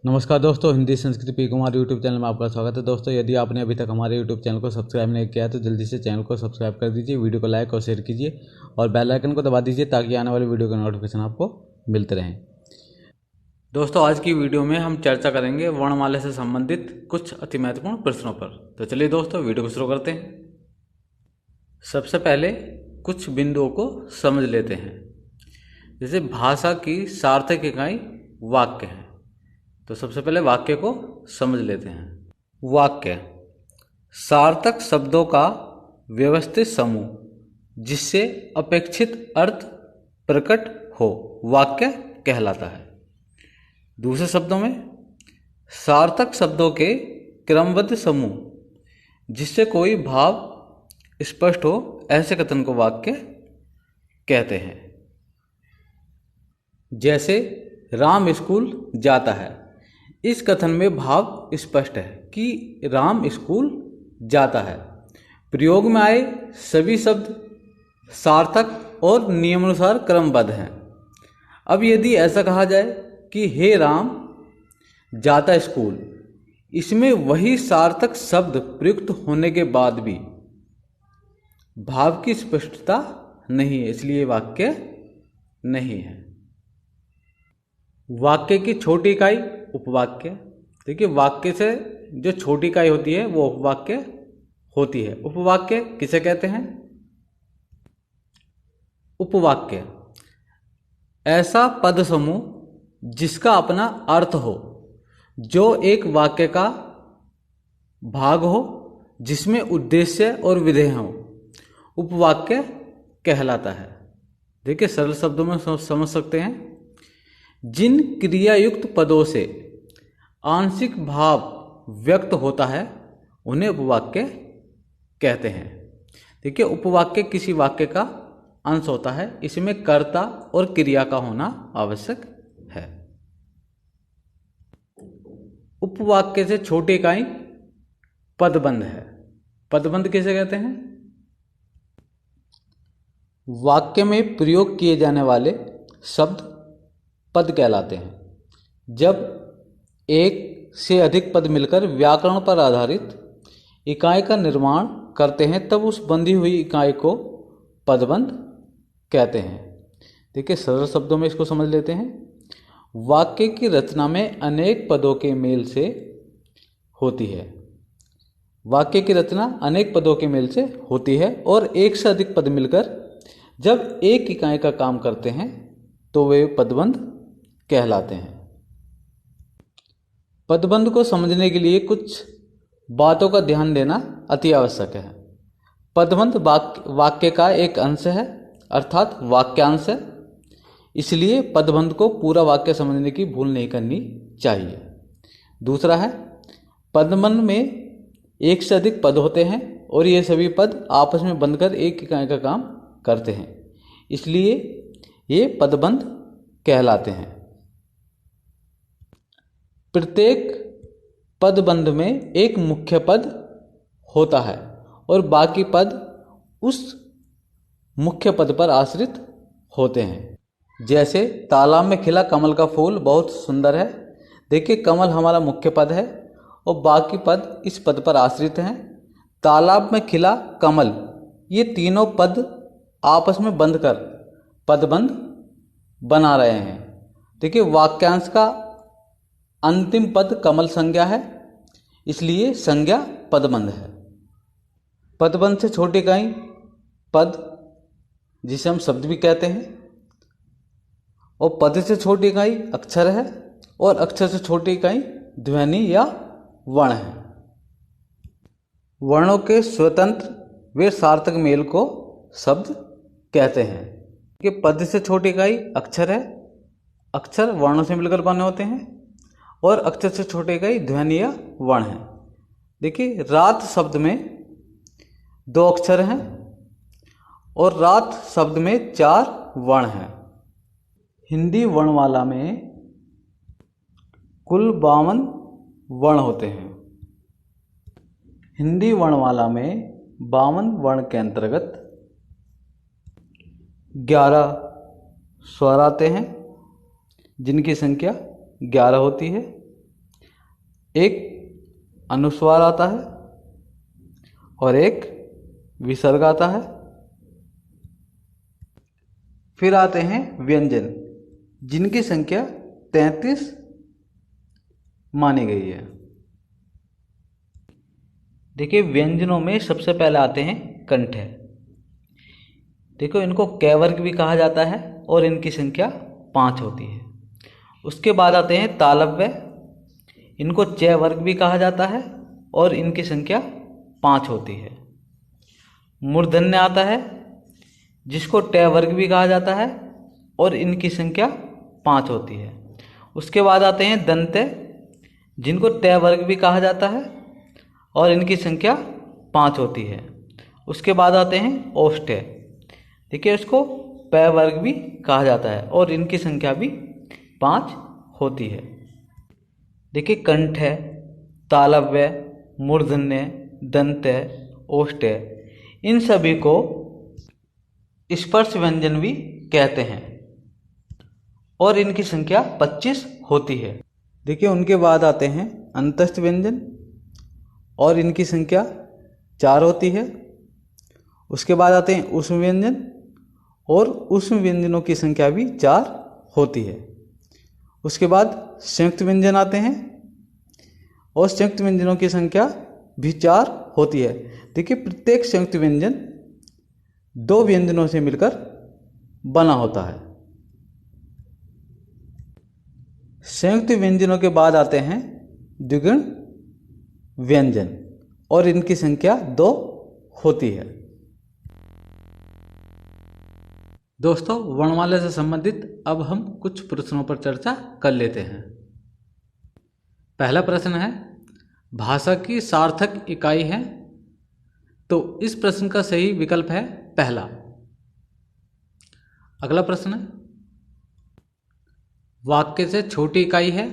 नमस्कार दोस्तों, Hindi Sanskrit P Kumar YouTube channel में आपका स्वागत है। दोस्तों, यदि आपने अभी तक हमारे यूट्यूब चैनल को सब्सक्राइब नहीं किया है तो जल्दी से चैनल को सब्सक्राइब कर दीजिए, वीडियो को लाइक और शेयर कीजिए और बेल आइकन को दबा दीजिए ताकि आने वाली वीडियो का नोटिफिकेशन आपको मिलते रहें। दोस्तों, आज की वीडियो में हम चर्चा करेंगे वर्णमाला से संबंधित कुछ अति महत्वपूर्ण प्रश्नों पर। तो चलिए दोस्तों, वीडियो को शुरू करते हैं। सबसे पहले कुछ बिंदुओं को समझ लेते हैं। जैसे भाषा की सार्थक इकाई वाक्य है, तो सबसे पहले वाक्य को समझ लेते हैं। वाक्य सार्थक शब्दों का व्यवस्थित समूह जिससे अपेक्षित अर्थ प्रकट हो वाक्य कहलाता है। दूसरे शब्दों में, सार्थक शब्दों के क्रमबद्ध समूह जिससे कोई भाव स्पष्ट हो ऐसे कथन को वाक्य कहते हैं। जैसे राम स्कूल जाता है, इस कथन में भाव स्पष्ट है कि राम स्कूल जाता है। प्रयोग में आए सभी शब्द सार्थक और नियमानुसार क्रमबद्ध हैं। अब यदि ऐसा कहा जाए कि हे राम जाता स्कूल, इसमें वही सार्थक शब्द प्रयुक्त होने के बाद भी भाव की स्पष्टता नहीं है, इसलिए वाक्य नहीं है। वाक्य की छोटी इकाई उपवाक्य। देखिए, वाक्य से जो छोटी इकाई होती है वो उपवाक्य होती है। उपवाक्य किसे कहते हैं? उपवाक्य ऐसा पद समूह जिसका अपना अर्थ हो, जो एक वाक्य का भाग हो, जिसमें उद्देश्य और विधेय हो, उपवाक्य कहलाता है। देखिए, सरल शब्दों में समझ सकते हैं। जिन क्रियायुक्त पदों से आंशिक भाव व्यक्त होता है उन्हें उपवाक्य कहते हैं। देखिए, उपवाक्य किसी वाक्य का अंश होता है, इसमें कर्ता और क्रिया का होना आवश्यक है। उपवाक्य से छोटी इकाई पदबंध है। पदबंध किसे कहते हैं? वाक्य में प्रयोग किए जाने वाले शब्द पद कहलाते हैं। जब एक से अधिक पद मिलकर व्याकरण पर आधारित इकाई का निर्माण करते हैं तब उस बंधी हुई इकाई को पदबंध कहते हैं। देखिए, सरल शब्दों में इसको समझ लेते हैं। वाक्य की रचना में अनेक पदों के मेल से होती है। वाक्य की रचना अनेक पदों के मेल से होती है और एक से अधिक पद मिलकर जब एक इकाई का काम करते हैं तो वे पदबंध कहलाते हैं। पदबंध को समझने के लिए कुछ बातों का ध्यान देना अति आवश्यक है। पदबंध वाक्य का एक अंश है, अर्थात वाक्यांश है। इसलिए पदबंध को पूरा वाक्य समझने की भूल नहीं करनी चाहिए। दूसरा है, पदबंध में एक से अधिक पद होते हैं और ये सभी पद आपस में बंधकर एक इकाई का काम करते हैं, इसलिए ये पदबंध कहलाते हैं। प्रत्येक पदबंध में एक मुख्य पद होता है और बाकी पद उस मुख्य पद पर आश्रित होते हैं। जैसे तालाब में खिला कमल का फूल बहुत सुंदर है। देखिए, कमल हमारा मुख्य पद है और बाकी पद इस पद पर आश्रित हैं। तालाब में खिला कमल, ये तीनों पद आपस में बंधकर पदबंध बना रहे हैं। देखिए, वाक्यांश का अंतिम पद कमल संज्ञा है, इसलिए संज्ञा पदबंध है। पदबंध से छोटी इकाई पद, जिसे हम शब्द भी कहते हैं, और पद से छोटी इकाई अक्षर है और अक्षर से छोटी इकाई ध्वनि या वर्ण है। वर्णों के स्वतंत्र वे सार्थक मेल को शब्द कहते हैं। कि पद से छोटी इकाई अक्षर है, अक्षर वर्णों से मिलकर बने होते हैं, और अक्षर से छोटे इकाई ध्वनि या वर्ण है। देखिए, रात शब्द में 2 अक्षर हैं और रात शब्द में 4 वर्ण हैं। हिंदी वर्णमाला में कुल 52 वर्ण होते हैं। हिंदी वर्णमाला में 52 वर्ण के अंतर्गत 11 स्वर आते हैं, जिनकी संख्या 11 होती है। एक अनुस्वार आता है और एक विसर्ग आता है। फिर आते हैं व्यंजन, जिनकी संख्या 33 मानी गई है। देखिए, व्यंजनों में सबसे पहले आते हैं कंठ। देखो, इनको क वर्ग भी कहा जाता है और इनकी संख्या 5 होती है। उसके बाद आते हैं तालव्य, इनको च वर्ग भी कहा जाता है और इनकी संख्या 5 होती है। मूर्धन्य आता है, जिसको ट वर्ग भी कहा जाता है और इनकी संख्या 5 होती है। उसके बाद आते हैं दंत्य, जिनको ट वर्ग भी कहा जाता है और इनकी संख्या 5 होती है। उसके बाद आते हैं ओष्ठ्य, देखिए इसको प वर्ग भी कहा जाता है और इनकी संख्या भी 5 होती है। देखिए, कंठ, तालव्य, मूर्धन्य, दंत्य, ओष्ठ्य, इन सभी को स्पर्श व्यंजन भी कहते हैं और इनकी संख्या 25 होती है। देखिए, उनके बाद आते हैं अंतस्थ व्यंजन और इनकी संख्या 4 होती है। उसके बाद आते हैं ऊष्म व्यंजन और ऊष्म व्यंजनों की संख्या भी 4 होती है। उसके बाद संयुक्त व्यंजन आते हैं और संयुक्त व्यंजनों की संख्या भी 4 होती है। देखिए, प्रत्येक संयुक्त व्यंजन 2 व्यंजनों से मिलकर बना होता है। संयुक्त व्यंजनों के बाद आते हैं द्विगुण व्यंजन और इनकी संख्या 2 होती है। दोस्तों, वर्णमाला से संबंधित अब हम कुछ प्रश्नों पर चर्चा कर लेते हैं। पहला प्रश्न है, भाषा की सार्थक इकाई है, तो इस प्रश्न का सही विकल्प है पहला। अगला प्रश्न है, वाक्य से छोटी इकाई है,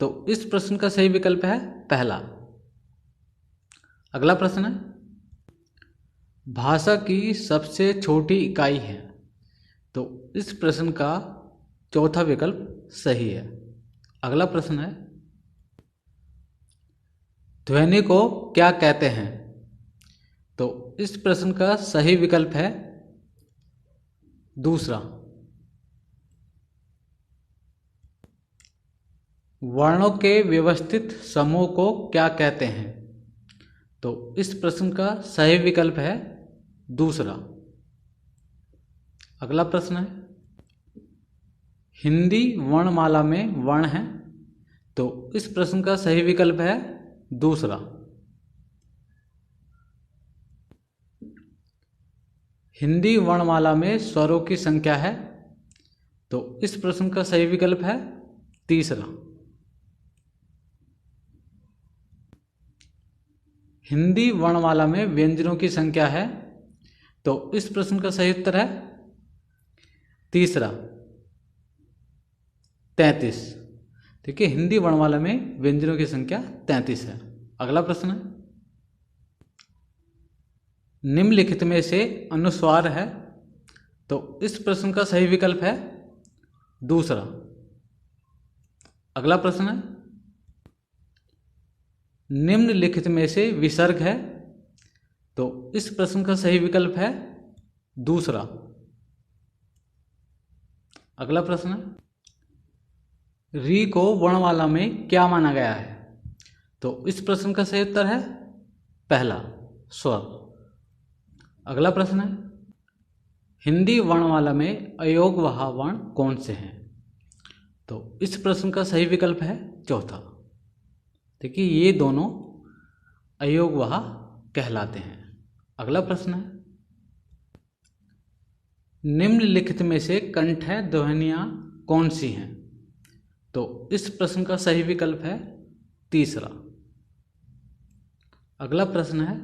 तो इस प्रश्न का सही विकल्प है पहला। अगला प्रश्न है, भाषा की सबसे छोटी इकाई है, तो इस प्रश्न का चौथा विकल्प सही है। अगला प्रश्न है, ध्वनि को क्या कहते हैं, तो इस प्रश्न का सही विकल्प है दूसरा। वर्णों के व्यवस्थित समूह को क्या कहते हैं, तो इस प्रश्न का सही विकल्प है दूसरा। अगला प्रश्न है, हिंदी वर्णमाला में वर्ण है, तो इस प्रश्न का सही विकल्प है दूसरा। हिंदी वर्णमाला में स्वरों की संख्या है, तो इस प्रश्न का सही विकल्प है तीसरा। हिंदी वर्णमाला में व्यंजनों की संख्या है, तो इस प्रश्न का सही उत्तर है तीसरा 33। देखिए, हिंदी वर्णमाला में व्यंजनों की संख्या 33 है। अगला प्रश्न है, निम्नलिखित में से अनुस्वार है, तो इस प्रश्न का सही विकल्प है दूसरा। अगला प्रश्न है, निम्नलिखित में से विसर्ग है, तो इस प्रश्न का सही विकल्प है दूसरा। अगला प्रश्न है, री को वर्णमाला में क्या माना गया है, तो इस प्रश्न का सही उत्तर है पहला स्वर। अगला प्रश्न है, हिंदी वर्णमाला में अयोगवह वर्ण कौन से हैं, तो इस प्रश्न का सही विकल्प है चौथा। देखिए, ये दोनों अयोगवह कहलाते हैं। अगला प्रश्न है, निम्नलिखित में से कंठ ध्वनियाँ कौन सी हैं, तो इस प्रश्न का सही विकल्प है तीसरा। अगला प्रश्न है,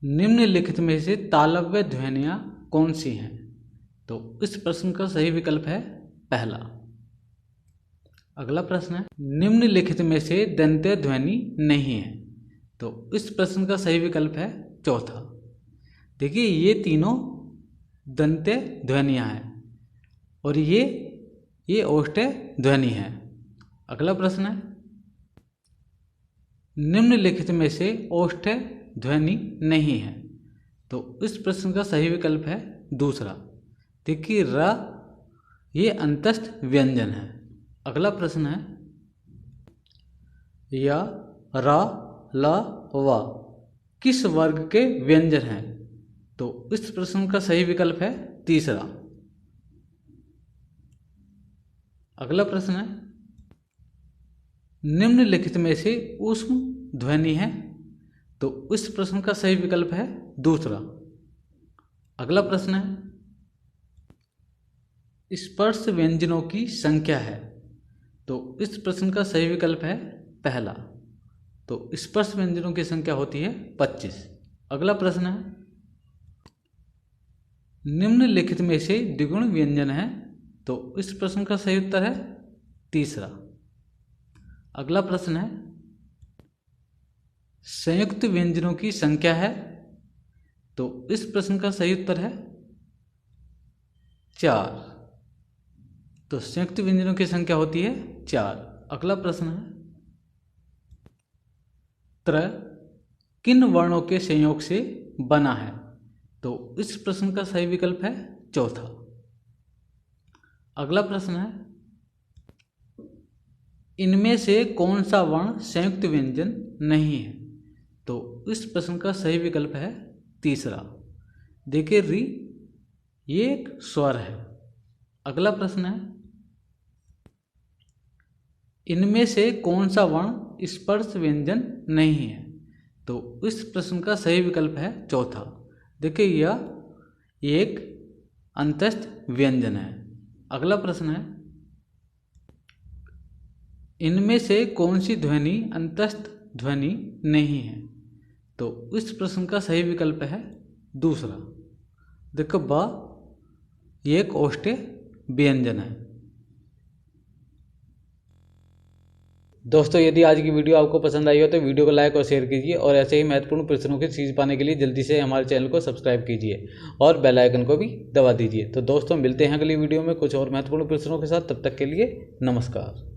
निम्नलिखित में से तालव्य ध्वनियाँ कौन सी हैं, तो इस प्रश्न का सही विकल्प है पहला। अगला प्रश्न है, निम्नलिखित में से दंत्य ध्वनि नहीं है, तो इस प्रश्न का सही विकल्प है चौथा। देखिए, ये तीनों दंत्य ध्वनियाँ हैं और ये ओष्ठ्य ध्वनि है। अगला प्रश्न है, निम्नलिखित में से ओष्ठ ध्वनि नहीं है। तो इस प्रश्न का सही विकल्प है दूसरा। देखिए र ये अंतस्थ व्यंजन है। अगला प्रश्न है, या रा ला वा किस वर्ग के व्यंजन हैं। तो इस प्रश्न का सही विकल्प है तीसरा। अगला प्रश्न है, निम्नलिखित में से ऊष्म ध्वनि है। तो इस प्रश्न का सही विकल्प है दूसरा। अगला प्रश्न है, स्पर्श व्यंजनों की संख्या है। तो इस प्रश्न का सही विकल्प है पहला। तो स्पर्श व्यंजनों की संख्या होती है 25। अगला प्रश्न है, निम्नलिखित में से द्विगुण व्यंजन है। तो इस प्रश्न का सही उत्तर है तीसरा। अगला प्रश्न है, संयुक्त व्यंजनों की संख्या है। तो इस प्रश्न का सही उत्तर है 4। तो संयुक्त व्यंजनों की संख्या होती है 4। अगला प्रश्न है, त्र किन वर्णों के संयोग से बना है। तो इस प्रश्न का सही विकल्प है चौथा। अगला प्रश्न है, इनमें से कौन सा वर्ण संयुक्त व्यंजन नहीं है। तो इस प्रश्न का सही विकल्प है तीसरा। देखिए री ये एक स्वर है। अगला प्रश्न है, इनमें से कौन सा वर्ण स्पर्श व्यंजन नहीं है। तो इस प्रश्न का सही विकल्प है चौथा। देखिए यह एक अंतस्थ व्यंजन है। अगला प्रश्न है, इनमें से कौन सी ध्वनि अंतस्थ ध्वनि नहीं है। तो इस प्रश्न का सही विकल्प है दूसरा। देखो ब ये एक ओष्ठ व्यंजन है। दोस्तों यदि आज की वीडियो आपको पसंद आई हो तो वीडियो को लाइक और शेयर कीजिए, और ऐसे ही महत्वपूर्ण प्रश्नों की सीरीज पाने के लिए जल्दी से हमारे चैनल को सब्सक्राइब कीजिए और बेल आइकन को भी दबा दीजिए। तो दोस्तों मिलते हैं अगली वीडियो में कुछ और महत्वपूर्ण प्रश्नों के साथ। तब तक के लिए नमस्कार।